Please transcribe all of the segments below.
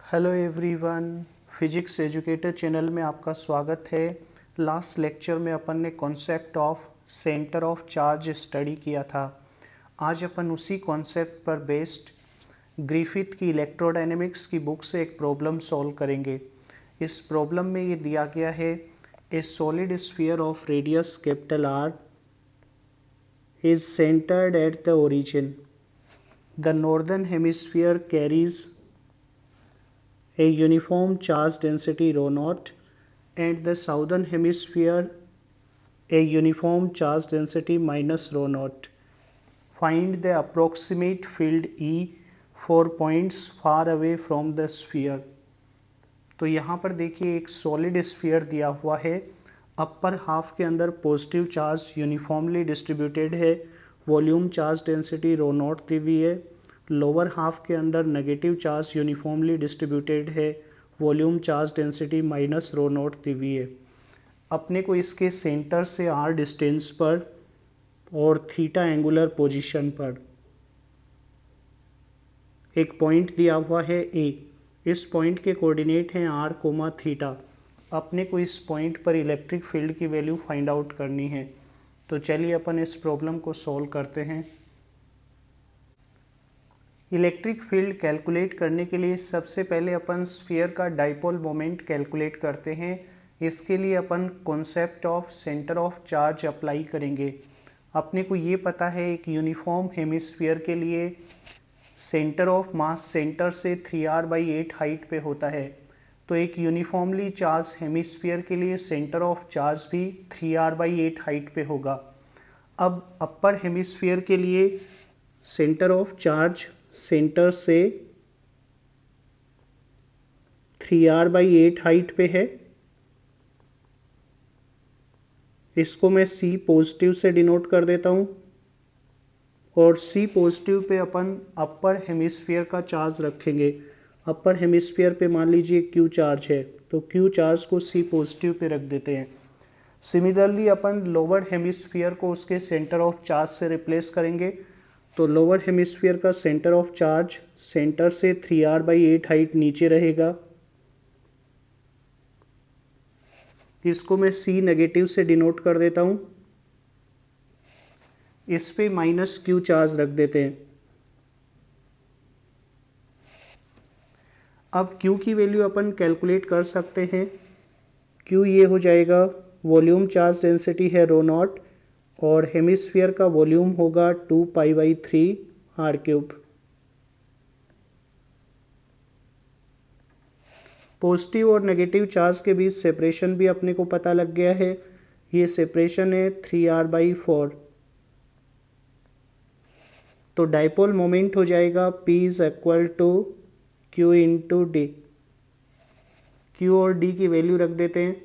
Hello everyone, physics educator channel में आपका स्वागत है। लास्ट लेक्चर में अपन ने concept of centre of charge study किया था। आज अपन उसी कॉन्सेप्ट पर बेस्ड ग्रिफिथ की इलेक्ट्रोडायनेमिक्स की बुक से एक प्रॉब्लम सॉल्व करेंगे। इस प्रॉब्लम में ये दिया गया है, ए solid sphere of radius capital R is centered at the origin. The northern hemisphere carries a uniform charge density rho naught and the southern hemisphere a uniform charge density minus rho naught. Find the approximate field E for points far away from the sphere. तो यहाँ पर देखिए एक solid sphere दिया हुआ है। Upper half के अंदर पॉजिटिव चार्ज यूनिफॉर्मली डिस्ट्रीब्यूटेड है, volume charge density rho not the हुई है। लोअर हाफ के अंदर नेगेटिव चार्ज यूनिफॉर्मली डिस्ट्रीब्यूटेड है, volume charge density minus rho not the हुई है। अपने को इसके सेंटर से r डिस्टेंस पर और थीटा एंगुलर पोजीशन पर एक पॉइंट दिया हुआ है A। इस पॉइंट के कोऑर्डिनेट हैं r, थीटा। अपने को इस पॉइंट पर इलेक्ट्रिक फील्ड की वैल्यू फाइंड आउट करनी है। तो चलिए अपन इस प्रॉब्लम को सॉल्व करते हैं। इलेक्ट्रिक फील्ड कैलकुलेट करने के लिए सबसे पहले अपन स्फीयर का डाइपोल मोमेंट कैलकुलेट करते हैं। इसके लिए अपन concept of centre of charge apply करेंगे। अपने को ये पता है एक यूनिफॉर्म हेमिस्फीयर के लिए सेंटर ऑफ मास सेंटर से 3r/8 हाइट पे होता है। तो एक यूनिफॉर्मली चार्ज हेमिस्फीयर के लिए सेंटर ऑफ चार्ज भी 3r/8 हाइट पे होगा। अब अपर हेमिस्फीयर के लिए सेंटर ऑफ चार्ज सेंटर से 3r/8 हाइट पे है। इसको मैं C पॉजिटिव से डिनोट कर देता हूं और C पॉजिटिव पे अपन अपर हेमिस्फीयर का चार्ज रखेंगे। अपर हेमिस्फीयर पे मान लीजिए Q चार्ज है, तो Q चार्ज को C पॉजिटिव पे रख देते हैं। सिमिलरली अपन लोअर हेमिस्फीयर को उसके सेंटर ऑफ चार्ज से रिप्लेस करेंगे। तो लोअर हेमिस्फीयर का सेंटर ऑफ चार्ज सेंटर से 3r/8 हाइट नीचे रहेगा। इसको मैं C नेगेटिव से डिनोट कर देता हूं। इस पे माइनस Q चार्ज रख देते हैं। अब Q की वैल्यू अपन कैलकुलेट कर सकते हैं। Q ये हो जाएगा, वॉल्यूम चार्ज डेंसिटी है रो नॉट और हेमिस्फीयर का वॉल्यूम होगा 2π/3 r³। पॉजिटिव और नेगेटिव चार्ज के बीच सेपरेशन भी अपने को पता लग गया है। ये सेपरेशन है 3r/4। तो डाइपोल मोमेंट हो जाएगा P = Q × D। Q और D की वैल्यू रख देते हैं।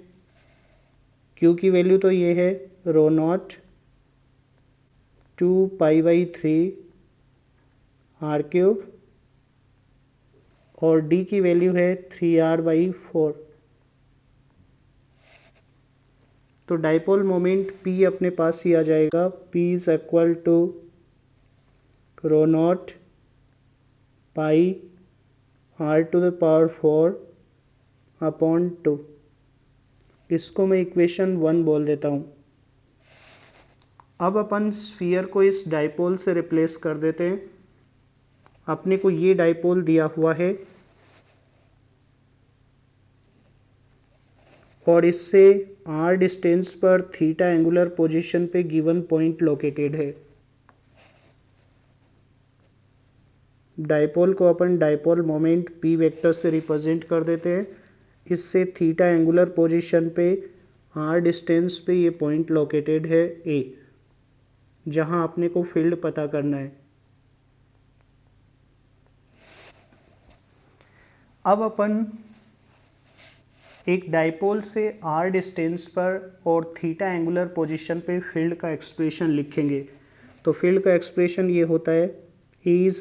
Q की वैल्यू तो ये है रो नॉट 2π/3 r³ और D की वैल्यू है 3r/4। तो डाइपोल मोमेंट P अपने पास ही आ जाएगा। P = rho naught pi r⁴/2। इसको मैं इक्वेशन 1 बोल देता हूं। अब अपन स्फीयर को इस डाइपोल से रिप्लेस कर देते हैं। अपने को ये डाइपोल दिया हुआ है और इससे r डिस्टेंस पर थीटा एंगुलर पोजीशन पे गिवन पॉइंट लोकेटेड है। डाइपोल को अपन डाइपोल मोमेंट P वेक्टर से रिप्रेजेंट कर देते हैं। इससे थीटा एंगुलर पोजीशन पे r डिस्टेंस पे ये पॉइंट लोकेटेड है A, जहां अपने को फील्ड पता करना है। अब अपन एक डाइपोल से r डिस्टेंस पर और थीटा एंगुलर पोजीशन पे फील्ड का एक्सप्रेशन लिखेंगे। तो फील्ड का एक्सप्रेशन ये होता है E =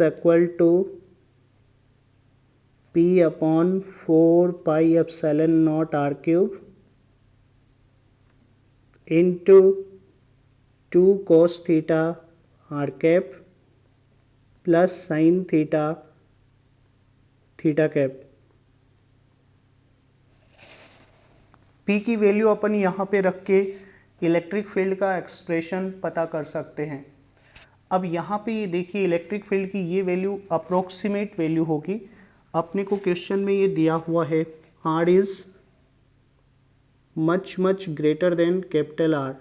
P/4πε0 r³ into 2 cos theta r³ plus sin theta theta cap। P की वैल्यू अपन यहाँ पे रख के इलेक्ट्रिक फील्ड का एक्सप्रेशन पता कर सकते हैं। अब यहाँ पे ये देखिए इलेक्ट्रिक फील्ड की ये वैल्यू अप्रोक्सीमेट वैल्यू होगी। अपने को क्वेश्चन में ये दिया हुआ है R is much much greater than capital R।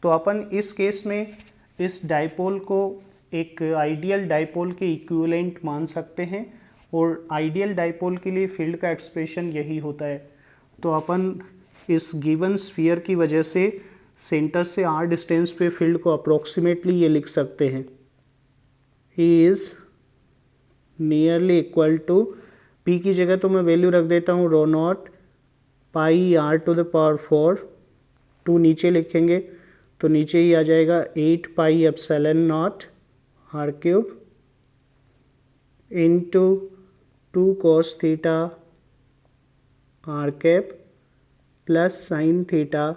तो अपन इस केस में इस डाइपोल को एक आइडियल डाइपोल के इक्विवेलेंट मान सकते हैं और आइडियल डाइपोल के लिए फील्ड का एक्सप्रेशन यही होता है। तो अपन इस गिवन स्फीयर की वजह से सेंटर से R डिस्टेंस पे फील्ड को अप्रोक्सीमेटली ये लिख सकते हैं, E is nearly equal to, P की जगह तो मैं वैल्यू रख देता हूँ rho naught pi R to the power 4, 2 नीचे लिखेंगे तो नीचे ही आ जाएगा 8 pi epsilon naught R cube into 2 cos theta R cap plus sine theta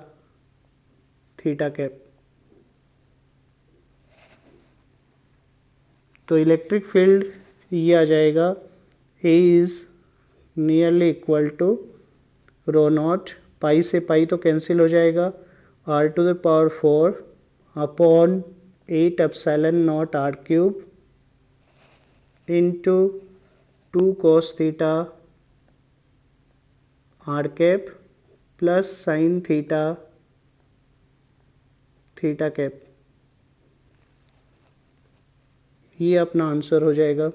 theta cap. तो इलेक्ट्रिक फील्ड ये आ जाएगा A is nearly equal to rho naught, pi से पाई तो कैंसिल हो जाएगा, R to the power 4 upon 8 epsilon naught R cube into 2 cos theta R cap plus sine theta theta cap. ये अपना answer हो जाएगा।